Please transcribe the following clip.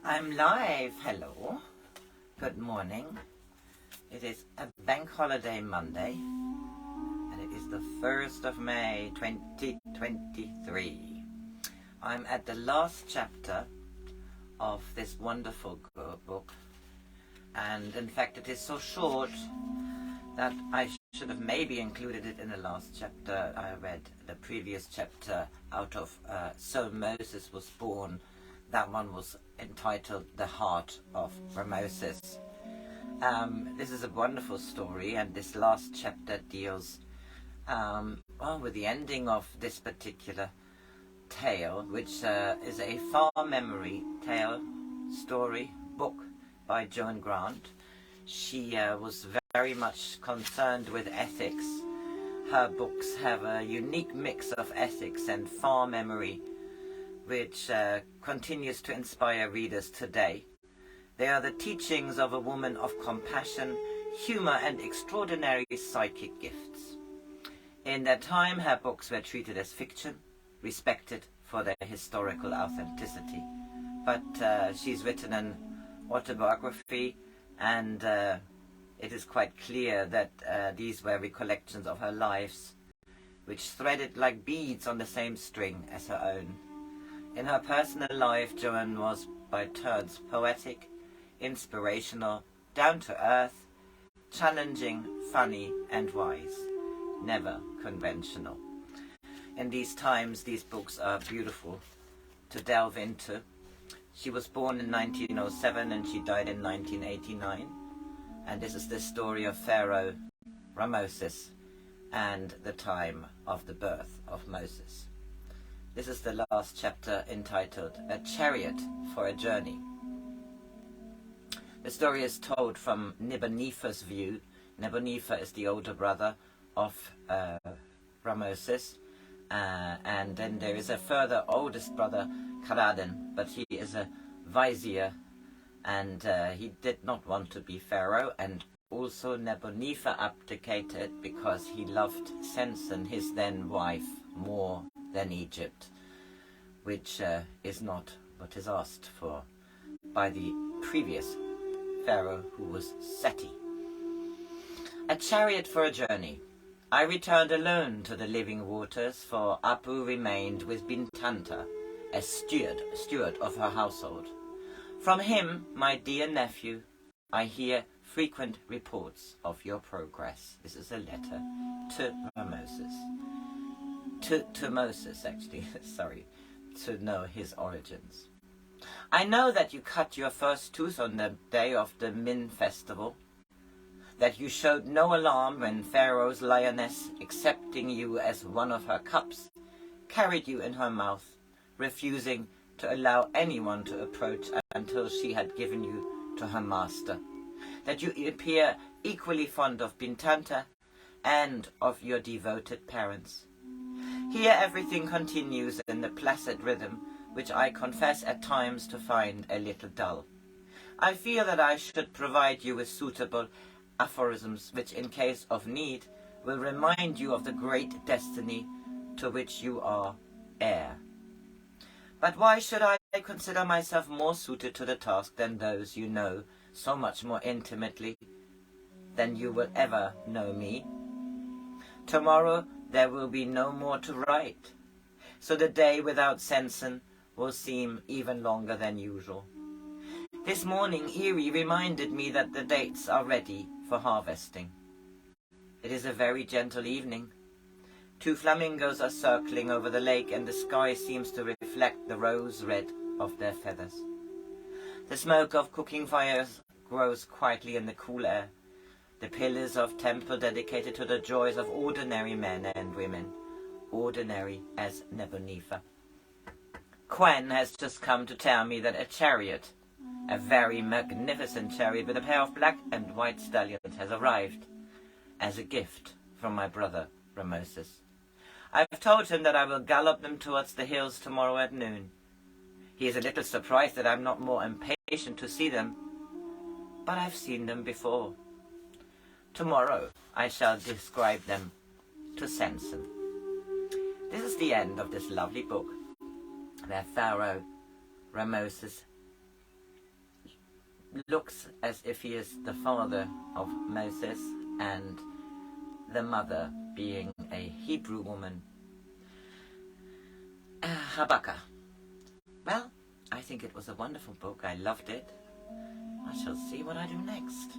I'm live. Hello. Good morning. It is a bank holiday Monday, and it is the 1st of May 2023. I'm at the last chapter of this wonderful book, and in fact it is so short that I should have maybe included it in the last chapter. I read the previous chapter out of So Moses Was Born. That one was entitled The Heart of Governesses. This is a wonderful story, and this last chapter deals with the ending of this particular tale, which is a far memory tale story book by Joan Grant. She was very much concerned with ethics. Her books have a unique mix of ethics and far memory, which continues to inspire readers today. They are the teachings of a woman of compassion, humor, and extraordinary psychic gifts. In their time, her books were treated as fiction, respected for their historical authenticity. But she's written an autobiography, and it is quite clear that these were recollections of her lives, which threaded like beads on the same string as her own. In her personal life, Joan was by turns poetic, inspirational, down-to-earth, challenging, funny, and wise, never conventional. In these times, these books are beautiful to delve into. She was born in 1907 and she died in 1989. And this is the story of Pharaoh Ramoses and the time of the birth of Moses. This is the last chapter entitled A Chariot for a Journey. The story is told from Nebunefer's view. Nebunefer is the older brother of Ramoses, and then there is a further oldest brother, Kaladan, but he is a vizier, and he did not want to be Pharaoh, and also Nebunefer abdicated because he loved Sensen, his then wife, more than Egypt, which is not what is asked for by the previous Pharaoh, who was Seti. A chariot for a journey. I returned alone to the living waters, for Apu remained with Bintanta, as steward of her household. From him, my dear nephew, I hear frequent reports of your progress. This is a letter to Moses. To Moses, actually, sorry, to know his origins. I know that you cut your first tooth on the day of the Min festival, that you showed no alarm when Pharaoh's lioness, accepting you as one of her cubs, carried you in her mouth, refusing to allow anyone to approach until she had given you to her master, that you appear equally fond of Bintanta and of your devoted parents. Here everything continues in the placid rhythm, which I confess at times to find a little dull. I feel that I should provide you with suitable aphorisms which, in case of need, will remind you of the great destiny to which you are heir. But why should I consider myself more suited to the task than those you know so much more intimately than you will ever know me? Tomorrow there will be no more to write, so the day without Sensen will seem even longer than usual. This morning Erie reminded me that the dates are ready for harvesting. It is a very gentle evening. 2 flamingos are circling over the lake, and the sky seems to reflect the rose red of their feathers. The smoke of cooking fires grows quietly in the cool air. The pillars of temple dedicated to the joys of ordinary men and women, ordinary as Nebunefer. Quen has just come to tell me that a chariot, a very magnificent chariot with a pair of black and white stallions, has arrived as a gift from my brother Ramoses. I've told him that I will gallop them towards the hills tomorrow at noon. He is a little surprised that I'm not more impatient to see them, but I've seen them before. Tomorrow I shall describe them to Sensen. This is the end of this lovely book, where Pharaoh Ramoses looks as if he is the father of Moses, and the mother being a Hebrew woman, Habakkuk. Well, I think it was a wonderful book. I loved it. I shall see what I do next.